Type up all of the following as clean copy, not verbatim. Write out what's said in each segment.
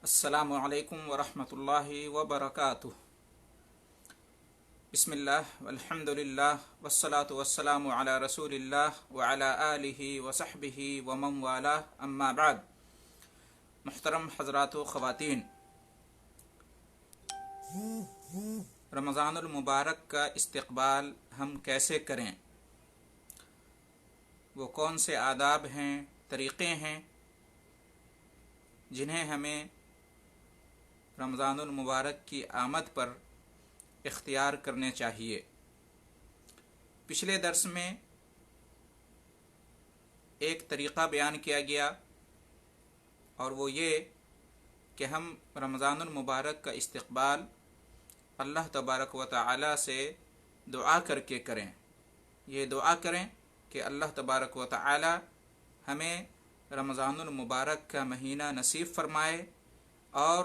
السلام علیکم ورحمۃ اللہ وبرکاتہ۔ بسم اللہ والحمد للہ والصلاة والسلام علی رسول اللہ وعلی آلہ وصحبہ ومن والاه، اما بعد۔ محترم حضرات و خواتین، رمضان المبارک کا استقبال ہم کیسے کریں؟ وہ کون سے آداب ہیں، طریقے ہیں جنہیں ہمیں رمضان المبارک کی آمد پر اختیار کرنے چاہیے؟ پچھلے درس میں ایک طریقہ بیان کیا گیا، اور وہ یہ کہ ہم رمضان المبارک کا استقبال اللہ تبارک و تعالی سے دعا کر کے کریں۔ یہ دعا کریں کہ اللہ تبارک و تعالی ہمیں رمضان المبارک کا مہینہ نصیب فرمائے، اور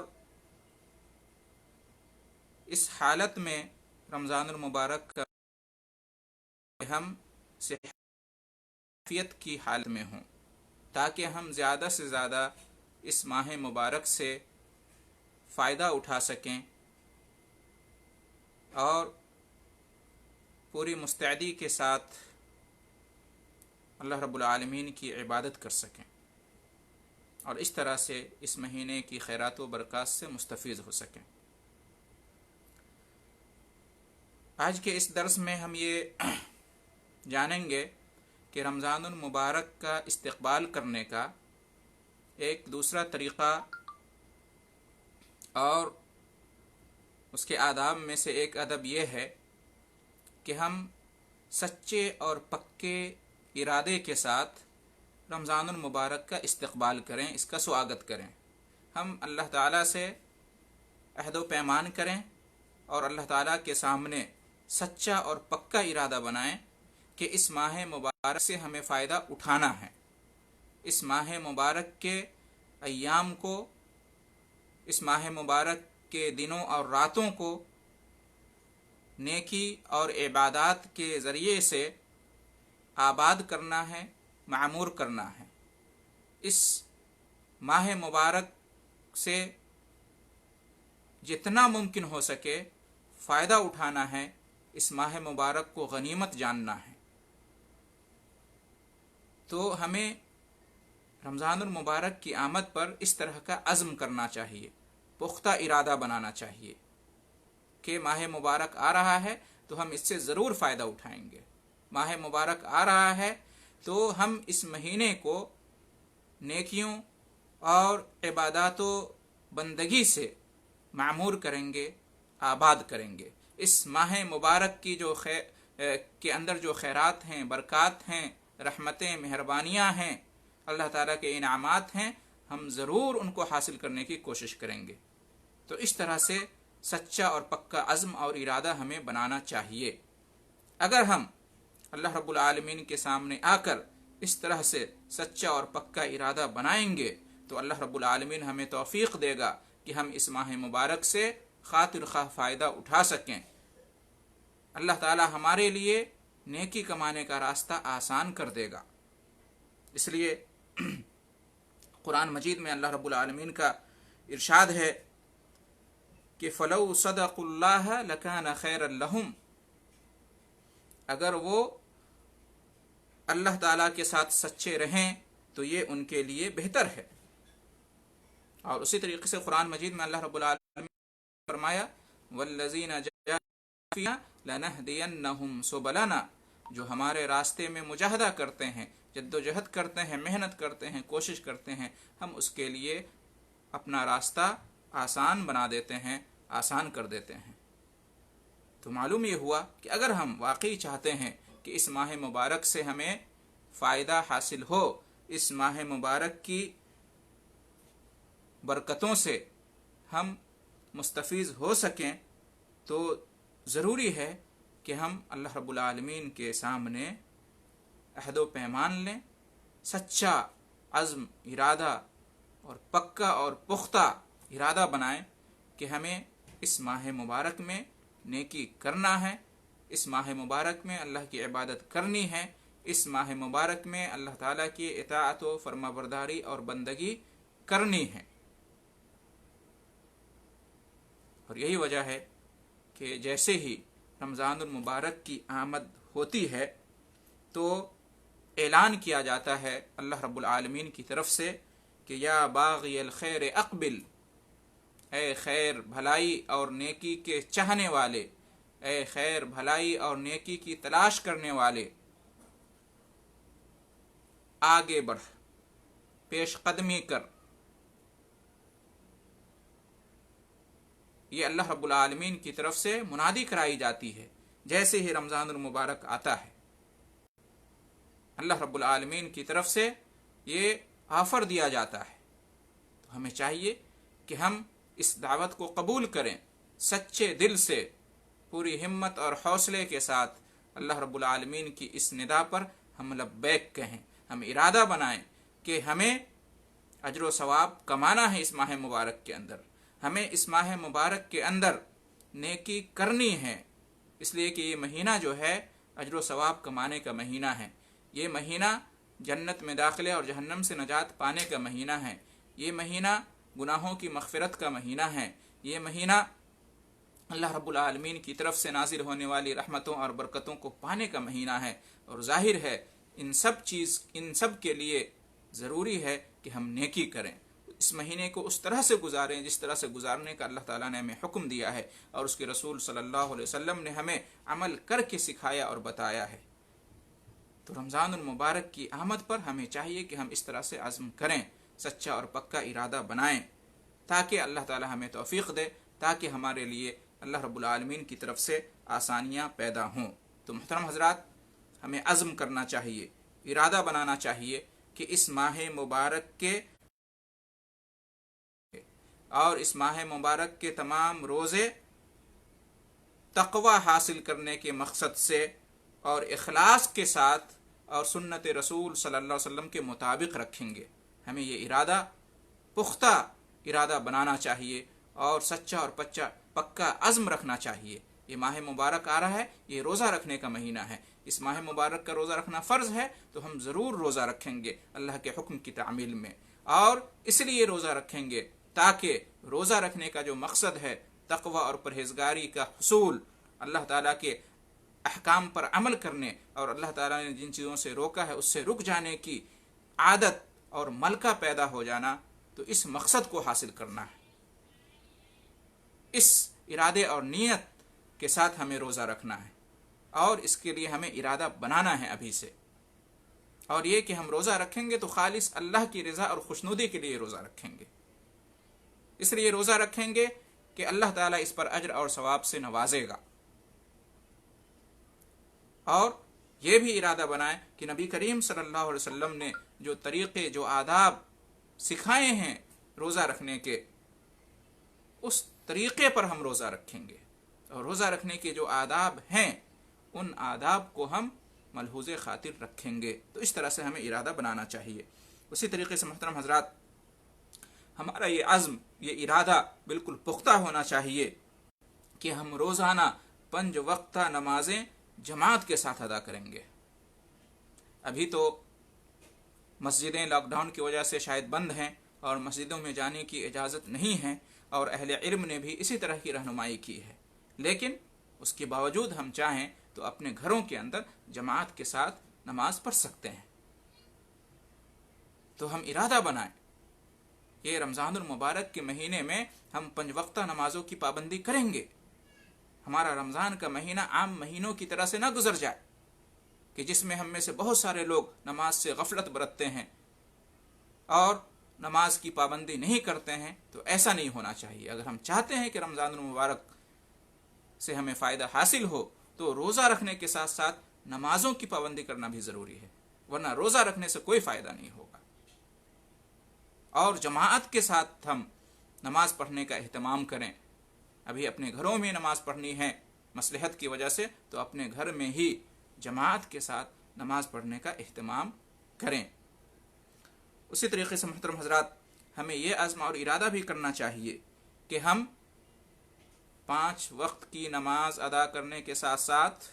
اس حالت میں رمضان المبارک کا ہم صحت کی حالت میں ہوں، تاکہ ہم زیادہ سے زیادہ اس ماہ مبارک سے فائدہ اٹھا سکیں اور پوری مستعدی کے ساتھ اللہ رب العالمین کی عبادت کر سکیں، اور اس طرح سے اس مہینے کی خیرات و برکات سے مستفیض ہو سکیں۔ آج کے اس درس میں ہم یہ جانیں گے کہ رمضان المبارک کا استقبال کرنے کا ایک دوسرا طریقہ اور اس کے آداب میں سے ایک ادب یہ ہے کہ ہم سچے اور پکے ارادے کے ساتھ رمضان المبارک کا استقبال کریں، اس کا سواگت کریں۔ ہم اللہ تعالیٰ سے عہد و پیمان کریں اور اللہ تعالیٰ کے سامنے سچا اور پکا ارادہ بنائیں کہ اس ماہ مبارک سے ہمیں فائدہ اٹھانا ہے۔ اس ماہ مبارک کے ایام کو، اس ماہ مبارک کے دنوں اور راتوں کو نیکی اور عبادات کے ذریعے سے آباد کرنا ہے، معمور کرنا ہے۔ اس ماہ مبارک سے جتنا ممکن ہو سکے فائدہ اٹھانا ہے، اس ماہ مبارک کو غنیمت جاننا ہے۔ تو ہمیں رمضان المبارک کی آمد پر اس طرح کا عزم کرنا چاہیے، پختہ ارادہ بنانا چاہیے کہ ماہ مبارک آ رہا ہے تو ہم اس سے ضرور فائدہ اٹھائیں گے۔ ماہ مبارک آ رہا ہے تو ہم اس مہینے کو نیکیوں اور عبادات و بندگی سے معمور کریں گے، آباد کریں گے۔ اس ماہ مبارک کی کے اندر جو خیرات ہیں، برکات ہیں، رحمتیں، مہربانیاں ہیں، اللہ تعالیٰ کے انعامات ہیں، ہم ضرور ان کو حاصل کرنے کی کوشش کریں گے۔ تو اس طرح سے سچا اور پکا عزم اور ارادہ ہمیں بنانا چاہیے۔ اگر ہم اللہ رب العالمین کے سامنے آ کر اس طرح سے سچا اور پکا ارادہ بنائیں گے تو اللہ رب العالمین ہمیں توفیق دے گا کہ ہم اس ماہ مبارک سے خاطر خواہ فائدہ اٹھا سکیں۔ اللہ تعالی ہمارے لیے نیکی کمانے کا راستہ آسان کر دے گا۔ اس لیے قرآن مجید میں اللہ رب العالمین کا ارشاد ہے کہ فَلَوْ صَدَقُوا اللَّهَ لَكَانَ خَيْرًا لَهُمْ، اگر وہ اللہ تعالیٰ کے ساتھ سچے رہیں تو یہ ان کے لیے بہتر ہے۔ اور اسی طریقے سے قرآن مجید میں اللہ رب العالمین نے فرمایا وَالَّذِينَ جَاهَدُوا فِينَا لَنَهْدِيَنَّهُمْ سُبُلَنَا، جو ہمارے راستے میں مجاہدہ کرتے ہیں، جد و جہد کرتے ہیں، محنت کرتے ہیں، کوشش کرتے ہیں، ہم اس کے لیے اپنا راستہ آسان بنا دیتے ہیں، آسان کر دیتے ہیں۔ تو معلوم یہ ہوا کہ اگر ہم واقعی چاہتے ہیں کہ اس ماہ مبارک سے ہمیں فائدہ حاصل ہو، اس ماہ مبارک کی برکتوں سے ہم مستفیض ہو سکیں، تو ضروری ہے کہ ہم اللہ رب العالمین کے سامنے عہد و پیمان لیں، سچا عزم، ارادہ اور پکا اور پختہ ارادہ بنائیں کہ ہمیں اس ماہ مبارک میں نیکی کرنا ہے، اس ماہ مبارک میں اللہ کی عبادت کرنی ہے، اس ماہ مبارک میں اللہ تعالیٰ کی اطاعت و فرما برداری اور بندگی کرنی ہے۔ اور یہی وجہ ہے کہ جیسے ہی رمضان المبارک کی آمد ہوتی ہے تو اعلان کیا جاتا ہے اللہ رب العالمین کی طرف سے کہ یا باغی الخیر اقبل، اے خیر بھلائی اور نیکی کے چاہنے والے، اے خیر بھلائی اور نیکی کی تلاش کرنے والے، آگے بڑھ، پیش قدمی کر۔ یہ اللہ رب العالمین کی طرف سے منادی کرائی جاتی ہے جیسے ہی رمضان المبارک آتا ہے۔ اللہ رب العالمین کی طرف سے یہ آفر دیا جاتا ہے، تو ہمیں چاہیے کہ ہم اس دعوت کو قبول کریں، سچے دل سے، پوری ہمت اور حوصلے کے ساتھ اللہ رب العالمین کی اس ندا پر ہم لبیک کہیں، ہم ارادہ بنائیں کہ ہمیں اجر و ثواب کمانا ہے اس ماہ مبارک کے اندر، ہمیں اس ماہ مبارک کے اندر نیکی کرنی ہے، اس لیے کہ یہ مہینہ جو ہے اجر و ثواب کمانے کا مہینہ ہے، یہ مہینہ جنت میں داخلے اور جہنم سے نجات پانے کا مہینہ ہے، یہ مہینہ گناہوں کی مغفرت کا مہینہ ہے، یہ مہینہ اللہ رب العالمین کی طرف سے نازل ہونے والی رحمتوں اور برکتوں کو پانے کا مہینہ ہے، اور ظاہر ہے ان سب کے لیے ضروری ہے کہ ہم نیکی کریں، اس مہینے کو اس طرح سے گزاریں جس طرح سے گزارنے کا اللہ تعالیٰ نے ہمیں حکم دیا ہے اور اس کے رسول صلی اللہ علیہ وسلم نے ہمیں عمل کر کے سکھایا اور بتایا ہے۔ تو رمضان المبارک کی آمد پر ہمیں چاہیے کہ ہم اس طرح سے عزم کریں، سچا اور پکا ارادہ بنائیں، تاکہ اللہ تعالیٰ ہمیں توفیق دے، تاکہ ہمارے لیے اللہ رب العالمین کی طرف سے آسانیاں پیدا ہوں۔ تو محترم حضرات، ہمیں عزم کرنا چاہیے، ارادہ بنانا چاہیے کہ اس ماہ مبارک کے اور اس ماہ مبارک کے تمام روزے تقوی حاصل کرنے کے مقصد سے اور اخلاص کے ساتھ اور سنت رسول صلی اللہ علیہ وسلم کے مطابق رکھیں گے۔ ہمیں یہ ارادہ، پختہ ارادہ بنانا چاہیے اور سچا اور پکا عزم رکھنا چاہیے۔ یہ ماہ مبارک آ رہا ہے، یہ روزہ رکھنے کا مہینہ ہے، اس ماہ مبارک کا روزہ رکھنا فرض ہے، تو ہم ضرور روزہ رکھیں گے اللہ کے حکم کی تعمیل میں، اور اس لیے روزہ رکھیں گے تاکہ روزہ رکھنے کا جو مقصد ہے تقوی اور پرہیزگاری کا حصول، اللہ تعالیٰ کے احکام پر عمل کرنے اور اللہ تعالیٰ نے جن چیزوں سے روکا ہے اس سے رک جانے کی عادت اور ملکہ پیدا ہو جانا، تو اس مقصد کو حاصل کرنا ہے۔ اس ارادے اور نیت کے ساتھ ہمیں روزہ رکھنا ہے، اور اس کے لیے ہمیں ارادہ بنانا ہے ابھی سے، اور یہ کہ ہم روزہ رکھیں گے تو خالص اللہ کی رضا اور خوشنودی کے لیے روزہ رکھیں گے، اس لیے روزہ رکھیں گے کہ اللہ تعالیٰ اس پر اجر اور ثواب سے نوازے گا۔ اور یہ بھی ارادہ بنائیں کہ نبی کریم صلی اللہ علیہ وسلم نے جو طریقے، جو آداب سکھائے ہیں روزہ رکھنے کے، اس طریقے پر ہم روزہ رکھیں گے، اور روزہ رکھنے کے جو آداب ہیں ان آداب کو ہم ملحوظ خاطر رکھیں گے۔ تو اس طرح سے ہمیں ارادہ بنانا چاہیے۔ اسی طریقے سے محترم حضرات، ہمارا یہ عزم، یہ ارادہ بالکل پختہ ہونا چاہیے کہ ہم روزانہ 5 وقتہ نمازیں جماعت کے ساتھ ادا کریں گے۔ ابھی تو مسجدیں لاک ڈاؤن کی وجہ سے شاید بند ہیں اور مسجدوں میں جانے کی اجازت نہیں ہے، اور اہل علم نے بھی اسی طرح کی رہنمائی کی ہے، لیکن اس کے باوجود ہم چاہیں تو اپنے گھروں کے اندر جماعت کے ساتھ نماز پڑھ سکتے ہیں۔ تو ہم ارادہ بنائیں، یہ رمضان المبارک کے مہینے میں ہم 5 وقتہ نمازوں کی پابندی کریں گے۔ ہمارا رمضان کا مہینہ عام مہینوں کی طرح سے نہ گزر جائے کہ جس میں ہم میں سے بہت سارے لوگ نماز سے غفلت برتتے ہیں اور نماز کی پابندی نہیں کرتے ہیں، تو ایسا نہیں ہونا چاہیے۔ اگر ہم چاہتے ہیں کہ رمضان المبارک سے ہمیں فائدہ حاصل ہو تو روزہ رکھنے کے ساتھ ساتھ نمازوں کی پابندی کرنا بھی ضروری ہے، ورنہ روزہ رکھنے سے کوئی فائدہ نہیں ہوگا۔ اور جماعت کے ساتھ ہم نماز پڑھنے کا اہتمام کریں۔ ابھی اپنے گھروں میں نماز پڑھنی ہے مصلحت کی وجہ سے، تو اپنے گھر میں ہی جماعت کے ساتھ نماز پڑھنے کا اہتمام کریں۔ اسی طریقے سے محترم حضرات، ہمیں یہ عزم اور ارادہ بھی کرنا چاہیے کہ ہم 5 وقت کی نماز ادا کرنے کے ساتھ ساتھ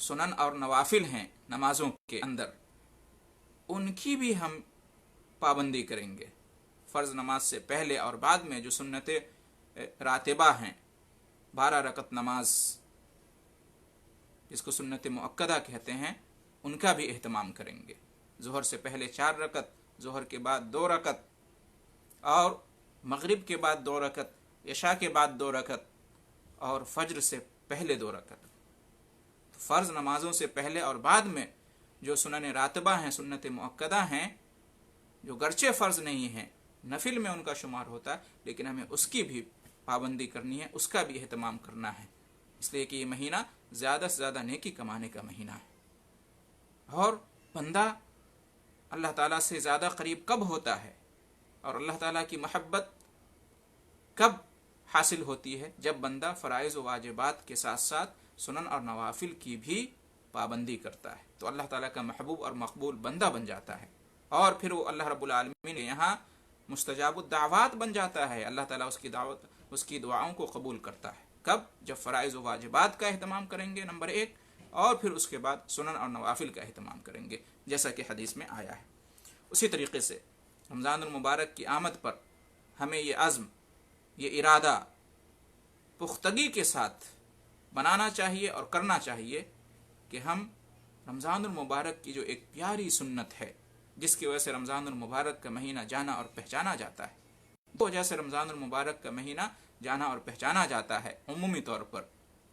سنن اور نوافل ہیں نمازوں کے اندر، ان کی بھی ہم پابندی کریں گے۔ فرض نماز سے پہلے اور بعد میں جو سنت راتبہ ہیں، 12 رکعت نماز جس کو سنت مؤکدہ کہتے ہیں، ان کا بھی اہتمام کریں گے۔ ظہر سے پہلے 4 رکعت، ظہر کے بعد 2 رکعت، اور مغرب کے بعد 2 رکعت، عشاء کے بعد 2 رکعت، اور فجر سے پہلے 2 رکعت۔ فرض نمازوں سے پہلے اور بعد میں جو سنن راتبہ ہیں، سنت مؤکدہ ہیں، جو گرچہ فرض نہیں ہیں، نفل میں ان کا شمار ہوتا ہے، لیکن ہمیں اس کی بھی پابندی کرنی ہے، اس کا بھی اہتمام کرنا ہے، اس لیے کہ یہ مہینہ زیادہ سے زیادہ نیکی کمانے کا مہینہ ہے۔ اور بندہ اللہ تعالیٰ سے زیادہ قریب کب ہوتا ہے اور اللہ تعالیٰ کی محبت کب حاصل ہوتی ہے؟ جب بندہ فرائض و واجبات کے ساتھ ساتھ سنن اور نوافل کی بھی پابندی کرتا ہے، تو اللہ تعالیٰ کا محبوب اور مقبول بندہ بن جاتا ہے، اور پھر وہ اللہ رب العالمین یہاں مستجاب الدعوات بن جاتا ہے۔ اللہ تعالیٰ اس کی دعاؤں کو قبول کرتا ہے۔ کب؟ جب فرائض و واجبات کا اہتمام کریں گے، نمبر 1، اور پھر اس کے بعد سنن اور نوافل کا اہتمام کریں گے، جیسا کہ حدیث میں آیا ہے۔ اسی طریقے سے رمضان المبارک کی آمد پر ہمیں یہ عزم، یہ ارادہ پختگی کے ساتھ بنانا چاہیے اور کرنا چاہیے کہ ہم رمضان المبارک کی جو ایک پیاری سنت ہے، جس کی وجہ سے رمضان المبارک کا مہینہ جانا اور پہچانا جاتا ہے، تو وجہ سے رمضان المبارک کا مہینہ جانا اور پہچانا جاتا ہے عمومی طور پر،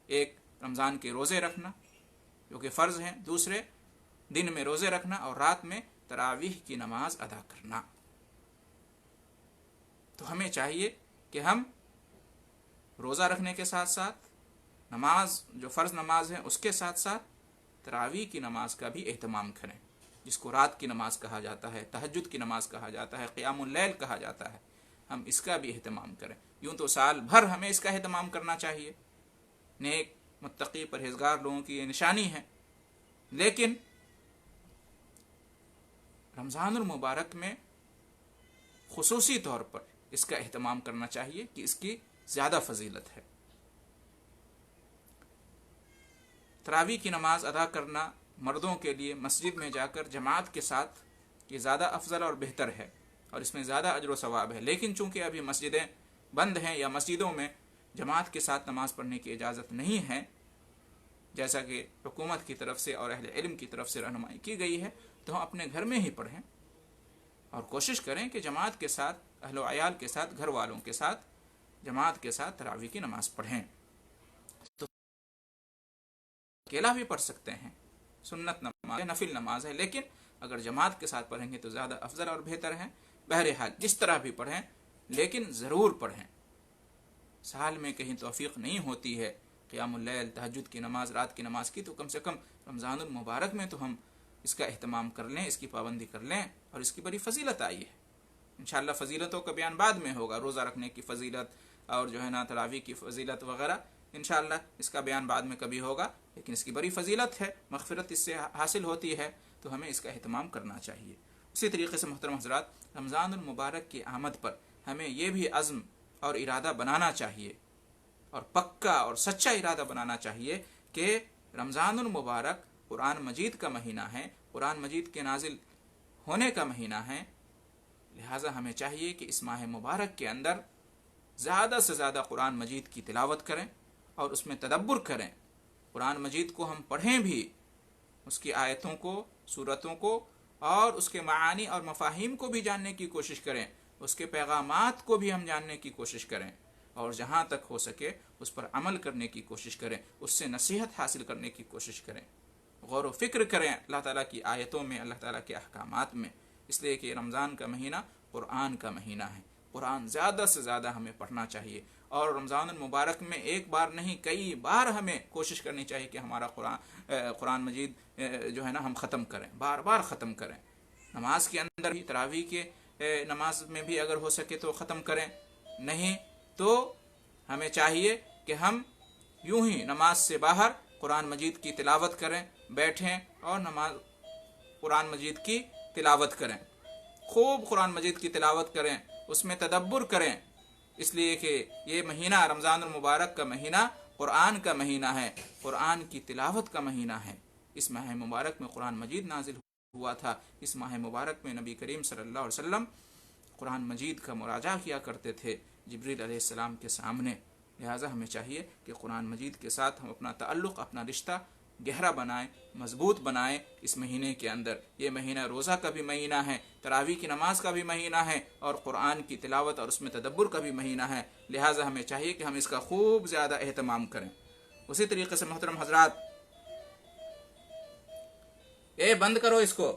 ایک رمضان کے روزے رکھنا جو کہ فرض ہیں، دوسرے دن میں روزے رکھنا اور رات میں تراویح کی نماز ادا کرنا۔ تو ہمیں چاہیے کہ ہم روزہ رکھنے کے ساتھ ساتھ نماز جو فرض نماز ہے اس کے ساتھ ساتھ تراویح کی نماز کا بھی اہتمام کریں، جس کو رات کی نماز کہا جاتا ہے، تہجد کی نماز کہا جاتا ہے، قیام اللیل کہا جاتا ہے۔ ہم اس کا بھی اہتمام کریں۔ یوں تو سال بھر ہمیں اس کا اہتمام کرنا چاہیے، نیک متقی پرہیزگار لوگوں کی یہ نشانی ہے، لیکن رمضان المبارک میں خصوصی طور پر اس کا اہتمام کرنا چاہیے کہ اس کی زیادہ فضیلت ہے۔ تراویح کی نماز ادا کرنا مردوں کے لیے مسجد میں جا کر جماعت کے ساتھ یہ زیادہ افضل اور بہتر ہے، اور اس میں زیادہ اجر و ثواب ہے، لیکن چونکہ ابھی مسجدیں بند ہیں یا مسجدوں میں جماعت کے ساتھ نماز پڑھنے کی اجازت نہیں ہے، جیسا کہ حکومت کی طرف سے اور اہل علم کی طرف سے رہنمائی کی گئی ہے، تو ہم اپنے گھر میں ہی پڑھیں اور کوشش کریں کہ جماعت کے ساتھ، اہل و عیال کے ساتھ، گھر والوں کے ساتھ جماعت کے ساتھ تراویح کی نماز پڑھیں۔ تو اکیلا بھی پڑھ سکتے ہیں، سنت نماز نفل نماز ہے، لیکن اگر جماعت کے ساتھ پڑھیں گے تو زیادہ افضل اور بہتر ہے۔ بہرحال جس طرح بھی پڑھیں، لیکن ضرور پڑھیں۔ سال میں کہیں توفیق نہیں ہوتی ہے قیام اللیل، تہجد کی نماز، رات کی نماز کی، تو کم سے کم رمضان المبارک میں تو ہم اس کا اہتمام کر لیں، اس کی پابندی کر لیں، اور اس کی بڑی فضیلت آئی ہے۔ انشاءاللہ فضیلتوں کا بیان بعد میں ہوگا، روزہ رکھنے کی فضیلت اور جو ہے نا تراویح کی فضیلت وغیرہ، انشاءاللہ اس کا بیان بعد میں کبھی ہوگا، لیکن اس کی بڑی فضیلت ہے، مغفرت اس سے حاصل ہوتی ہے، تو ہمیں اس کا اہتمام کرنا چاہیے۔ اسی طریقے سے محترم حضرات، رمضان المبارک کی آمد پر ہمیں یہ بھی عزم اور ارادہ بنانا چاہیے، اور پکا اور سچا ارادہ بنانا چاہیے کہ رمضان المبارک قرآن مجید کا مہینہ ہے، قرآن مجید کے نازل ہونے کا مہینہ ہے، لہٰذا ہمیں چاہیے کہ اس ماہ مبارک کے اندر زیادہ سے زیادہ قرآن مجید کی تلاوت کریں اور اس میں تدبر کریں، قرآن مجید کو ہم پڑھیں بھی، اس کی آیتوں کو، سورتوں کو، اور اس کے معانی اور مفاہیم کو بھی جاننے کی کوشش کریں، اس کے پیغامات کو بھی ہم جاننے کی کوشش کریں، اور جہاں تک ہو سکے اس پر عمل کرنے کی کوشش کریں، اس سے نصیحت حاصل کرنے کی کوشش کریں، غور و فکر کریں اللہ تعالیٰ کی آیتوں میں، اللہ تعالیٰ کے احکامات میں، اس لیے کہ رمضان کا مہینہ قرآن کا مہینہ ہے۔ قرآن زیادہ سے زیادہ ہمیں پڑھنا چاہیے، اور رمضان المبارک میں ایک بار نہیں کئی بار ہمیں کوشش کرنی چاہیے کہ ہمارا قرآن مجید جو ہے نا ہم ختم کریں، بار بار ختم کریں۔ نماز کے اندر بھی، تراویح کے نماز میں بھی اگر ہو سکے تو ختم کریں، نہیں تو ہمیں چاہیے کہ ہم یوں ہی نماز سے باہر قرآن مجید کی تلاوت کریں، بیٹھیں اور قرآن مجید کی تلاوت کریں، خوب قرآن مجید کی تلاوت کریں، اس میں تدبر کریں، اس لیے کہ یہ مہینہ رمضان المبارک کا مہینہ قرآن کا مہینہ ہے، قرآن کی تلاوت کا مہینہ ہے۔ اس ماہ مبارک میں قرآن مجید نازل ہوا تھا، اس ماہ مبارک میں نبی کریم صلی اللہ علیہ وسلم قرآن مجید کا مراجعہ کیا کرتے تھے جبریل علیہ السلام کے سامنے. لہٰذا ہمیں چاہیے کہ قرآن مجید کے ساتھ ہم اپنا تعلق، اپنا رشتہ گہرا بنائیں، مضبوط بنائیں اس مہینے کے اندر. یہ مہینہ روزہ کا بھی مہینہ ہے، تراویح کی نماز کا بھی مہینہ ہے، اور قرآن کی تلاوت اور اس میں تدبر کا بھی مہینہ ہے. لہٰذا ہمیں چاہیے کہ ہم اس کا خوب زیادہ اہتمام کریں. اسی طریقے سے محترم حضرات، بند کرو اس کو،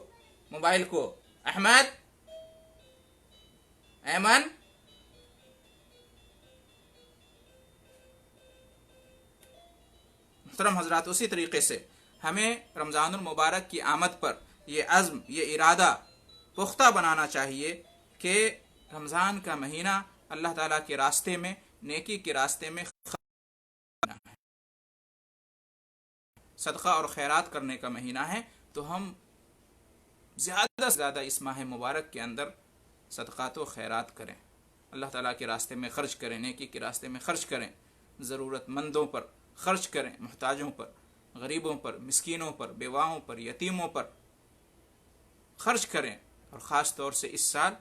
موبائل کو. احمد، ایمن، محترم حضرات، اسی طریقے سے ہمیں رمضان المبارک کی آمد پر یہ عزم، یہ ارادہ پختہ بنانا چاہیے کہ رمضان کا مہینہ اللہ تعالیٰ کے راستے میں، نیکی کے راستے میں صدقہ اور خیرات کرنے کا مہینہ ہے. تو ہم زیادہ سے زیادہ اس ماہ مبارک کے اندر صدقات و خیرات کریں، اللہ تعالیٰ کے راستے میں خرچ کریں، نیکی کے راستے میں خرچ کریں، ضرورت مندوں پر خرچ کریں، محتاجوں پر، غریبوں پر، مسکینوں پر، بیواؤں پر، یتیموں پر خرچ کریں. اور خاص طور سے اس سال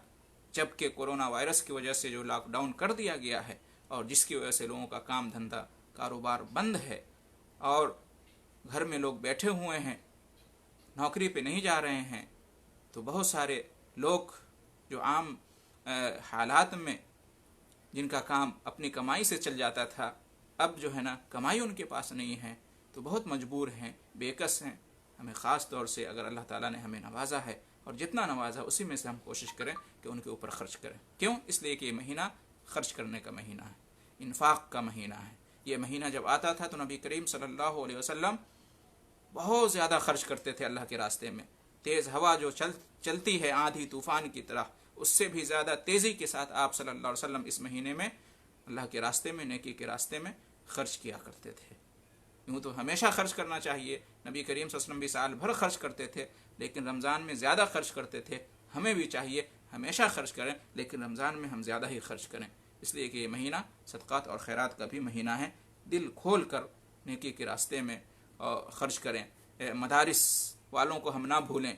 جب کہ کورونا وائرس کی وجہ سے جو لاک ڈاؤن کر دیا گیا ہے، اور جس کی وجہ سے لوگوں کا کام دھندہ، کاروبار بند ہے، اور گھر میں لوگ بیٹھے ہوئے ہیں، نوکری پہ نہیں جا رہے ہیں، تو بہت سارے لوگ جو عام حالات میں جن کا کام اپنی کمائی سے چل جاتا تھا، اب جو ہے نا کمائی ان کے پاس نہیں ہے، تو بہت مجبور ہیں، بےکس ہیں. ہمیں خاص طور سے اگر اللہ تعالیٰ نے ہمیں نوازا ہے، اور جتنا نوازا اسی میں سے ہم کوشش کریں کہ ان کے اوپر خرچ کریں. کیوں؟ اس لیے کہ یہ مہینہ خرچ کرنے کا مہینہ ہے، انفاق کا مہینہ ہے. یہ مہینہ جب آتا تھا تو نبی کریم صلی اللہ علیہ وسلم بہت زیادہ خرچ کرتے تھے اللہ کے راستے میں. تیز ہوا جو چلتی ہے آندھی طوفان کی طرح، اس سے بھی زیادہ تیزی کے ساتھ آپ صلی اللہ علیہ وسلم اس مہینے میں اللہ کے راستے میں، نیکی کے راستے میں خرچ کیا کرتے تھے. یوں تو ہمیشہ خرچ کرنا چاہیے، نبی کریم صلی اللہ علیہ وسلم بھی سال بھر خرچ کرتے تھے، لیکن رمضان میں زیادہ خرچ کرتے تھے. ہمیں بھی چاہیے ہمیشہ خرچ کریں، لیکن رمضان میں ہم زیادہ ہی خرچ کریں، اس لیے کہ یہ مہینہ صدقات اور خیرات کا بھی مہینہ ہے. دل کھول کر نیکی کے راستے میں خرچ کریں. مدارس والوں کو ہم نہ بھولیں،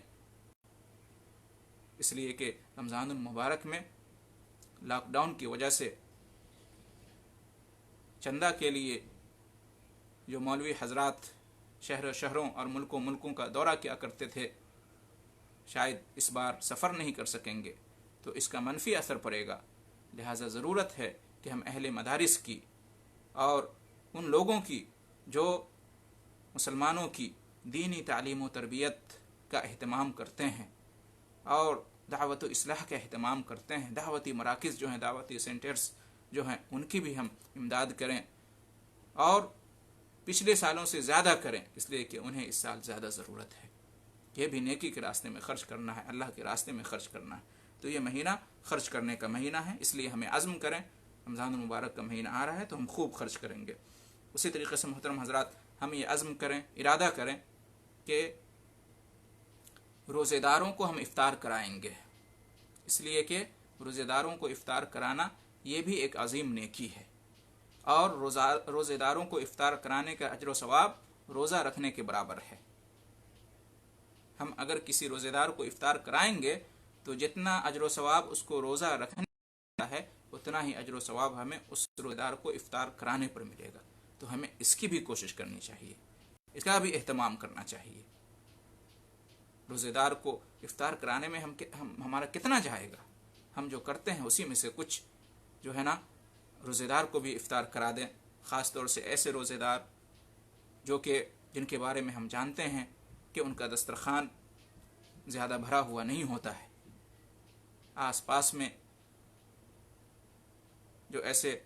اس لیے کہ رمضان المبارک میں لاک ڈاؤن کی وجہ سے چندہ کے لیے جو مولوی حضرات شہروں اور ملکوں کا دورہ کیا کرتے تھے، شاید اس بار سفر نہیں کر سکیں گے، تو اس کا منفی اثر پڑے گا. لہٰذا ضرورت ہے کہ ہم اہل مدارس کی اور ان لوگوں کی جو مسلمانوں کی دینی تعلیم و تربیت کا اہتمام کرتے ہیں اور دعوت و اصلاح کا اہتمام کرتے ہیں، دعوتی مراکز جو ہیں، دعوتی سینٹرز جو ہیں، ان کی بھی ہم امداد کریں، اور پچھلے سالوں سے زیادہ کریں، اس لیے کہ انہیں اس سال زیادہ ضرورت ہے. یہ بھی نیکی کے راستے میں خرچ کرنا ہے، اللہ کے راستے میں خرچ کرنا ہے. تو یہ مہینہ خرچ کرنے کا مہینہ ہے، اس لیے ہمیں عزم کریں. رمضان المبارک کا مہینہ آ رہا ہے تو ہم خوب خرچ کریں گے. اسی طریقے سے محترم حضرات، ہم یہ عزم کریں، ارادہ کریں کہ روزے داروں کو ہم افطار کرائیں گے، اس لیے کہ روزے داروں کو افطار کرانا یہ بھی ایک عظیم نیکی ہے، اور روزے داروں کو افطار کرانے کا اجر و ثواب روزہ رکھنے کے برابر ہے. ہم اگر کسی روزے دار کو افطار کرائیں گے تو جتنا اجر و ثواب اس کو روزہ رکھنے کا ہے، اتنا ہی اجر و ثواب ہمیں اس روزے دار کو افطار کرانے پر ملے گا. تو ہمیں اس کی بھی کوشش کرنی چاہیے، اس کا بھی اہتمام کرنا چاہیے. روزے دار کو افطار کرانے میں ہمارا کتنا جائے گا؟ ہم جو کرتے ہیں اسی میں سے کچھ جو ہے نا روزے دار کو بھی افطار کرا دیں. خاص طور سے ایسے روزے دار جو کہ جن کے بارے میں ہم جانتے ہیں کہ ان کا دسترخوان زیادہ بھرا ہوا نہیں ہوتا ہے. آس پاس میں جو ایسے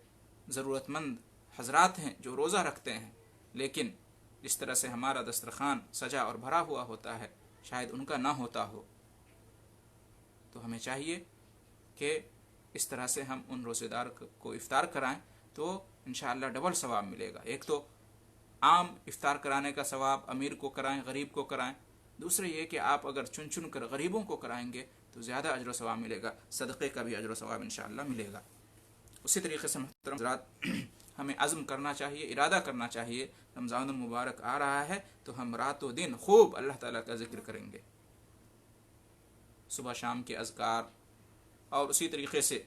ضرورت مند حضرات ہیں جو روزہ رکھتے ہیں، لیکن جس طرح سے ہمارا دسترخوان سجا اور بھرا ہوا ہوتا ہے شاید ان کا نہ ہوتا ہو. تو ہمیں چاہیے کہ اس طرح سے ہم ان روزے دار کو افطار کرائیں تو انشاءاللہ ڈبل ثواب ملے گا. ایک تو عام افطار کرانے کا ثواب، امیر کو کرائیں، غریب کو کرائیں. دوسرے یہ کہ آپ اگر چن کر غریبوں کو کرائیں گے تو زیادہ اجر و ثواب ملے گا، صدقے کا بھی اجر و ثواب انشاءاللہ ملے گا. اسی طریقے سے محترم حضرات، ہمیں عزم کرنا چاہیے، ارادہ کرنا چاہیے، رمضان المبارک آ رہا ہے تو ہم رات و دن خوب اللہ تعالیٰ کا ذکر کریں گے. صبح شام کے اذکار، اور اسی طریقے سے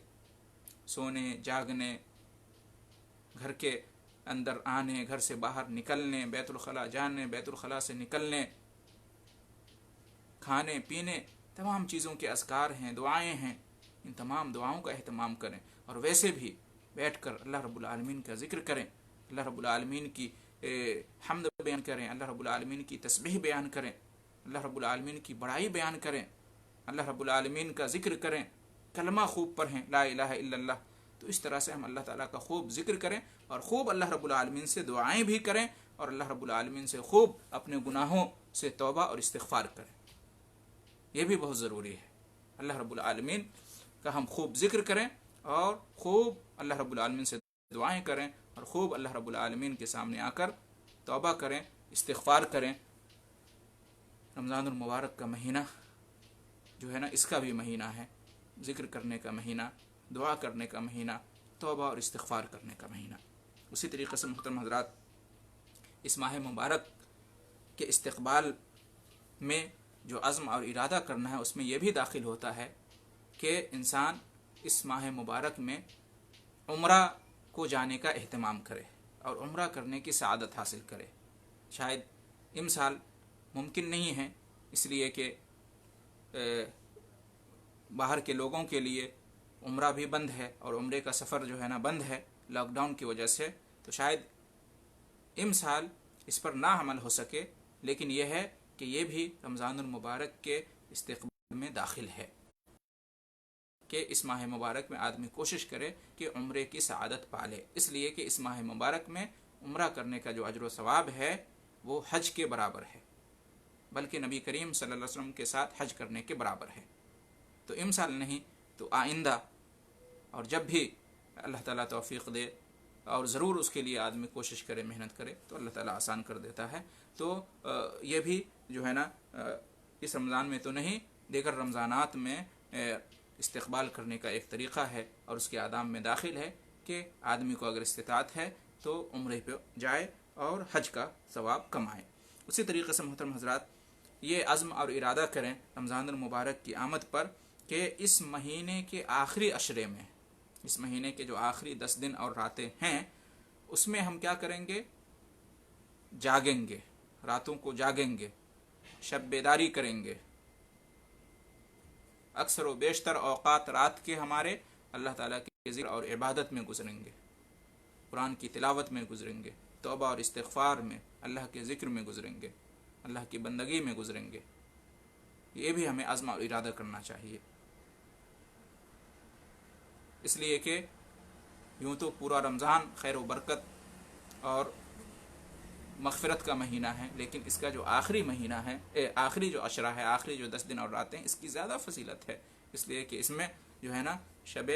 سونے جاگنے، گھر کے اندر آنے، گھر سے باہر نکلنے، بیت الخلاء جانے، بیت الخلاء سے نکلنے، کھانے پینے، تمام چیزوں کے اذکار ہیں، دعائیں ہیں، ان تمام دعاؤں کا اہتمام کریں، اور ویسے بھی بیٹھ کر اللہ رب العالمین کا ذکر کریں، اللہ رب العالمین کی حمد بیان کریں، اللہ رب العالمین کی تسبیح بیان کریں، اللہ رب العالمین کی بڑائی بیان کریں، اللہ رب العالمین کا ذکر کریں، کلمہ خوب پڑھیں لا الہ الا اللہ۔ تو اس طرح سے ہم اللہ تعالیٰ کا خوب ذکر کریں اور خوب اللہ رب العالمین سے دعائیں بھی کریں، اور اللہ رب العالمین سے خوب اپنے گناہوں سے توبہ اور استغفار کریں۔ یہ بھی بہت ضروری ہے، اللہ رب العالمین کا ہم خوب ذکر کریں اور خوب اللہ رب العالمین سے دعائیں کریں، اور خوب اللہ رب العالمین کے سامنے آ کر توبہ کریں، استغفار کریں۔ رمضان المبارک کا مہینہ جو ہے نا، اس کا بھی مہینہ ہے، ذکر کرنے کا مہینہ، دعا کرنے کا مہینہ، توبہ اور استغفار کرنے کا مہینہ۔ اسی طریقے سے محترم حضرات، اس ماہ مبارک کے استقبال میں جو عزم اور ارادہ کرنا ہے، اس میں یہ بھی داخل ہوتا ہے کہ انسان اس ماہ مبارک میں عمرہ کو جانے کا اہتمام کرے اور عمرہ کرنے کی سعادت حاصل کرے۔ شاید امسال ممکن نہیں ہے، اس لیے کہ باہر کے لوگوں کے لیے عمرہ بھی بند ہے اور عمرے کا سفر جو ہے نا بند ہے لاک ڈاؤن کی وجہ سے، تو شاید امسال اس پر نہ عمل ہو سکے، لیکن یہ ہے کہ یہ بھی رمضان المبارک کے استقبال میں داخل ہے کہ اس ماہ مبارک میں آدمی کوشش کرے کہ عمرے کی سعادت پالے، اس لیے کہ اس ماہ مبارک میں عمرہ کرنے کا جو اجر و ثواب ہے وہ حج کے برابر ہے، بلکہ نبی کریم صلی اللہ علیہ وسلم کے ساتھ حج کرنے کے برابر ہے۔ تو امسال نہیں تو آئندہ، اور جب بھی اللہ تعالیٰ توفیق دے اور ضرور اس کے لیے آدمی کوشش کرے، محنت کرے، تو اللہ تعالیٰ آسان کر دیتا ہے۔ تو یہ بھی جو ہے نا اس رمضان میں تو نہیں، دیگر رمضانات میں استقبال کرنے کا ایک طریقہ ہے اور اس کے آداب میں داخل ہے کہ آدمی کو اگر استطاعت ہے تو عمرے پہ جائے اور حج کا ثواب کمائے۔ اسی طریقے سے محترم حضرات، یہ عزم اور ارادہ کریں رمضان المبارک کی آمد پر کہ اس مہینے کے آخری عشرے میں، اس مہینے کے جو آخری 10 دن اور راتیں ہیں، اس میں ہم کیا کریں گے؟ جاگیں گے، راتوں کو جاگیں گے، شب بیداری کریں گے، اکثر و بیشتر اوقات رات کے ہمارے اللہ تعالیٰ کے ذکر اور عبادت میں گزریں گے، قرآن کی تلاوت میں گزریں گے، توبہ اور استغفار میں، اللہ کے ذکر میں گزریں گے، اللہ کی بندگی میں گزریں گے۔ یہ بھی ہمیں عزم اور ارادہ کرنا چاہیے، اس لیے کہ یوں تو پورا رمضان خیر و برکت اور مغفرت کا مہینہ ہے، لیکن اس کا جو آخری مہینہ ہے، آخری جو عشرہ ہے، آخری جو 10 دن اور راتیں، اس کی زیادہ فضیلت ہے، اس لیے کہ اس میں جو ہے نا شب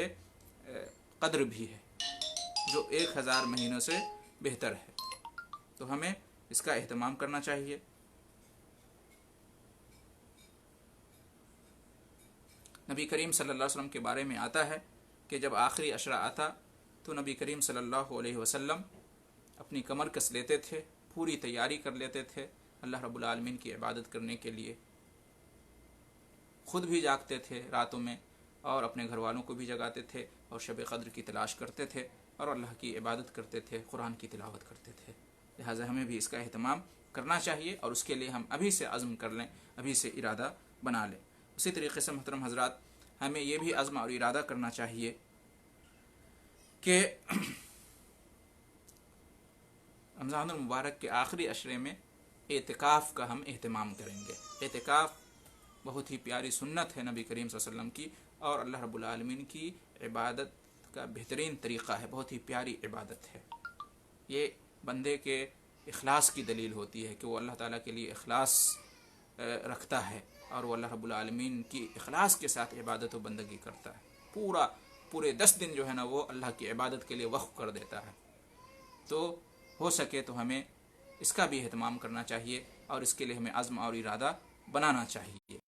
قدر بھی ہے جو 1000 مہینوں سے بہتر ہے، تو ہمیں اس کا اہتمام کرنا چاہیے۔ نبی کریم صلی اللہ علیہ وسلم کے بارے میں آتا ہے کہ جب آخری عشرہ آتا تو نبی کریم صلی اللہ علیہ وسلم اپنی کمر کس لیتے تھے، پوری تیاری کر لیتے تھے اللہ رب العالمین کی عبادت کرنے کے لیے، خود بھی جاگتے تھے راتوں میں اور اپنے گھر والوں کو بھی جگاتے تھے اور شب قدر کی تلاش کرتے تھے اور اللہ کی عبادت کرتے تھے، قرآن کی تلاوت کرتے تھے۔ لہٰذا ہمیں بھی اس کا اہتمام کرنا چاہیے اور اس کے لیے ہم ابھی سے عزم کر لیں، ابھی سے ارادہ بنا لیں۔ اسی طریقے سے محترم حضرات، ہمیں یہ بھی عزم اور ارادہ کرنا چاہیے کہ رمضان المبارک کے آخری عشرے میں اعتکاف کا ہم اہتمام کریں گے۔ اعتکاف بہت ہی پیاری سنت ہے نبی کریم صلی اللہ علیہ وسلم کی، اور اللہ رب العالمین کی عبادت کا بہترین طریقہ ہے، بہت ہی پیاری عبادت ہے۔ یہ بندے کے اخلاص کی دلیل ہوتی ہے کہ وہ اللہ تعالیٰ کے لیے اخلاص رکھتا ہے اور وہ اللہ رب العالمین کی اخلاص کے ساتھ عبادت و بندگی کرتا ہے، پورے 10 دن جو ہے نا وہ اللہ کی عبادت کے لیے وقف کر دیتا ہے۔ تو ہو سکے تو ہمیں اس کا بھی اہتمام کرنا چاہیے اور اس کے لیے ہمیں عزم اور ارادہ بنانا چاہیے۔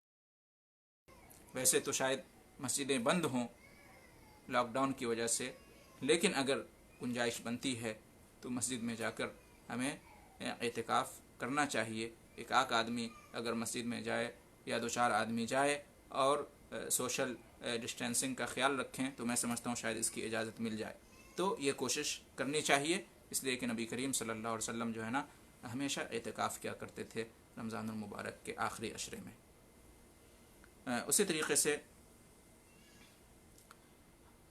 ویسے تو شاید مسجدیں بند ہوں لاک ڈاؤن کی وجہ سے، لیکن اگر گنجائش بنتی ہے تو مسجد میں جا کر ہمیں اعتکاف کرنا چاہیے۔ ایک آدمی اگر مسجد میں جائے یا 2-4 آدمی جائے اور سوشل ڈسٹینسنگ کا خیال رکھیں تو میں سمجھتا ہوں شاید اس کی اجازت مل جائے. تو یہ کوشش کرنی چاہیے، اس لیے کہ نبی کریم صلی اللہ علیہ وسلم جو ہے نا ہمیشہ اعتکاف کیا کرتے تھے رمضان المبارک کے آخری عشرے میں. اسی طریقے سے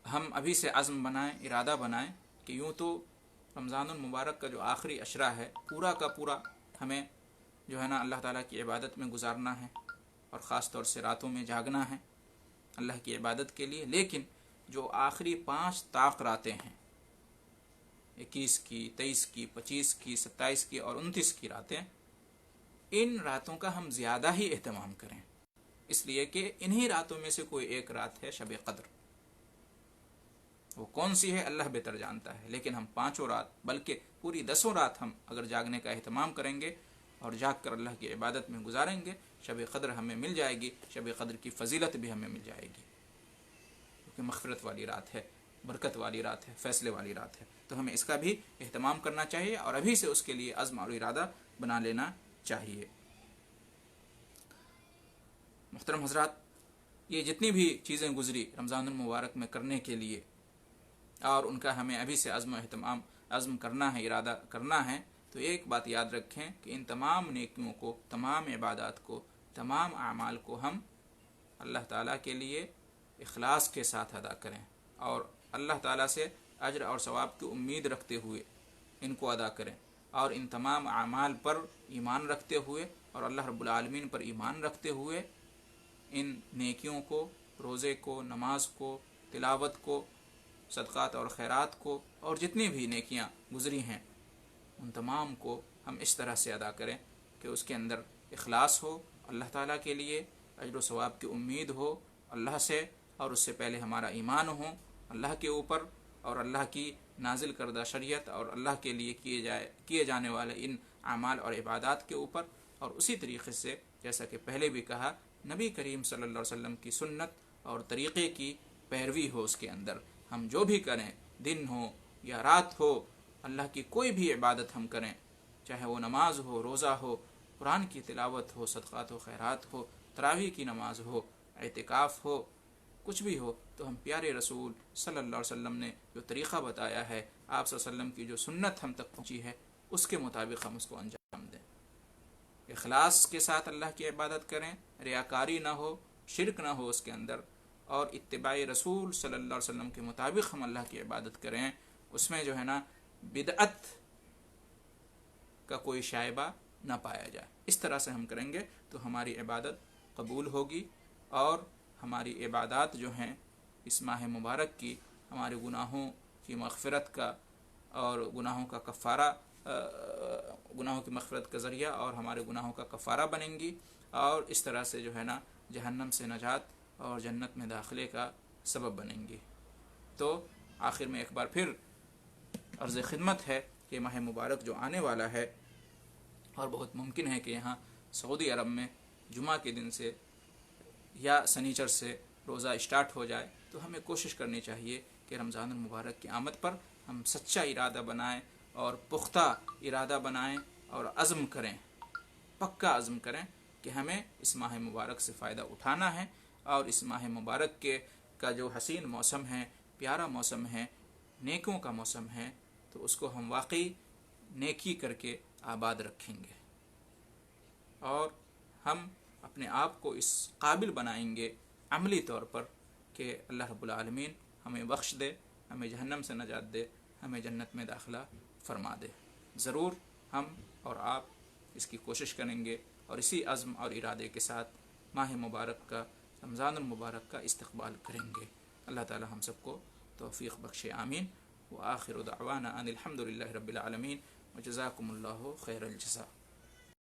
ہم ابھی سے عزم بنائیں، ارادہ بنائیں کہ یوں تو رمضان المبارک کا جو آخری عشرہ ہے پورا کا پورا ہمیں جو ہے نا اللہ تعالیٰ کی عبادت میں گزارنا ہے، اور خاص طور سے راتوں میں جاگنا ہے اللہ کی عبادت کے لیے. لیکن جو آخری 5 طاق راتیں ہیں، 21 کی، 23 کی، 25 کی، 27 کی اور 29 کی راتیں، ان راتوں کا ہم زیادہ ہی اہتمام کریں، اس لیے کہ انہی راتوں میں سے کوئی ایک رات ہے شب قدر. وہ کون سی ہے اللہ بہتر جانتا ہے، لیکن ہم 5 رات بلکہ پوری 10 رات ہم اگر جاگنے کا اہتمام کریں گے اور جاگ کر اللہ کی عبادت میں گزاریں گے، شب قدر ہمیں مل جائے گی. شب قدر کی فضیلت بھی ہمیں مل جائے گی، کیونکہ مغفرت والی رات ہے، برکت والی رات ہے، فیصلے والی رات ہے. تو ہمیں اس کا بھی اہتمام کرنا چاہیے اور ابھی سے اس کے لیے عزم اور ارادہ بنا لینا چاہیے. محترم حضرات، یہ جتنی بھی چیزیں گزری رمضان المبارک میں کرنے کے لیے اور ان کا ہمیں ابھی سے عزم کرنا ہے، ارادہ کرنا ہے، تو ایک بات یاد رکھیں کہ ان تمام نیکیوں کو، تمام عبادات کو، تمام اعمال کو ہم اللہ تعالیٰ کے لیے اخلاص کے ساتھ ادا کریں اور اللہ تعالیٰ سے اجر اور ثواب کی امید رکھتے ہوئے ان کو ادا کریں، اور ان تمام اعمال پر ایمان رکھتے ہوئے اور اللہ رب العالمین پر ایمان رکھتے ہوئے ان نیکیوں کو، روزے کو، نماز کو، تلاوت کو، صدقات اور خیرات کو، اور جتنی بھی نیکیاں گزری ہیں ان تمام کو ہم اس طرح سے ادا کریں کہ اس کے اندر اخلاص ہو، اللہ تعالیٰ کے لیے اجر و ثواب کی امید ہو اللہ سے، اور اس سے پہلے ہمارا ایمان ہو اللہ کے اوپر اور اللہ کی نازل کردہ شریعت اور اللہ کے لیے کیے جانے والے ان اعمال اور عبادات کے اوپر. اور اسی طریقے سے جیسا کہ پہلے بھی کہا، نبی کریم صلی اللہ علیہ وسلم کی سنت اور طریقے کی پیروی ہو اس کے اندر. ہم جو بھی کریں، دن ہو یا رات ہو، اللہ کی کوئی بھی عبادت ہم کریں، چاہے وہ نماز ہو، روزہ ہو، قرآن کی تلاوت ہو، صدقات و خیرات ہو، تراویح کی نماز ہو، اعتکاف ہو، کچھ بھی ہو، تو ہم پیارے رسول صلی اللہ علیہ وسلم نے جو طریقہ بتایا ہے، آپ صلی اللہ علیہ وسلم کی جو سنت ہم تک پہنچی ہے، اس کے مطابق ہم اس کو انجام دیں. اخلاص کے ساتھ اللہ کی عبادت کریں، ریاکاری نہ ہو، شرک نہ ہو اس کے اندر، اور اتباع رسول صلی اللہ علیہ وسلم کے مطابق ہم اللہ کی عبادت کریں. اس میں جو ہے نا بدعت کا کوئی شائبہ نہ پایا جائے. اس طرح سے ہم کریں گے تو ہماری عبادت قبول ہوگی، اور ہماری عبادات جو ہیں اس ماہ مبارک کی ہمارے گناہوں کی مغفرت کا اور گناہوں کا کفارہ، گناہوں کی مغفرت کا ذریعہ اور ہمارے گناہوں کا کفارہ بنیں گی، اور اس طرح سے جو ہے نا جہنم سے نجات اور جنت میں داخلے کا سبب بنیں گی. تو آخر میں ایک بار پھر عرض خدمت ہے کہ ماہ مبارک جو آنے والا ہے، اور بہت ممکن ہے کہ یہاں سعودی عرب میں جمعہ کے دن سے یا سنیچر سے روزہ اسٹارٹ ہو جائے، تو ہمیں کوشش کرنی چاہیے کہ رمضان المبارک کی آمد پر ہم سچا ارادہ بنائیں اور پختہ ارادہ بنائیں اور عزم کریں، پکا عزم کریں کہ ہمیں اس ماہ مبارک سے فائدہ اٹھانا ہے، اور اس ماہ مبارک کا جو حسین موسم ہے، پیارا موسم ہے، نیکوں کا موسم ہے، تو اس کو ہم واقعی نیکی کر کے آباد رکھیں گے، اور ہم اپنے آپ کو اس قابل بنائیں گے عملی طور پر کہ اللہ رب العالمین ہمیں بخش دے، ہمیں جہنم سے نجات دے، ہمیں جنت میں داخلہ فرما دے. ضرور ہم اور آپ اس کی کوشش کریں گے، اور اسی عزم اور ارادے کے ساتھ ماہ مبارک کا، رمضان المبارک کا استقبال کریں گے. اللہ تعالی ہم سب کو توفیق بخشے، آمین. وآخر دعوانا ان الحمد للہ رب العالمین، وجزاکم اللہ خیر الجزاء.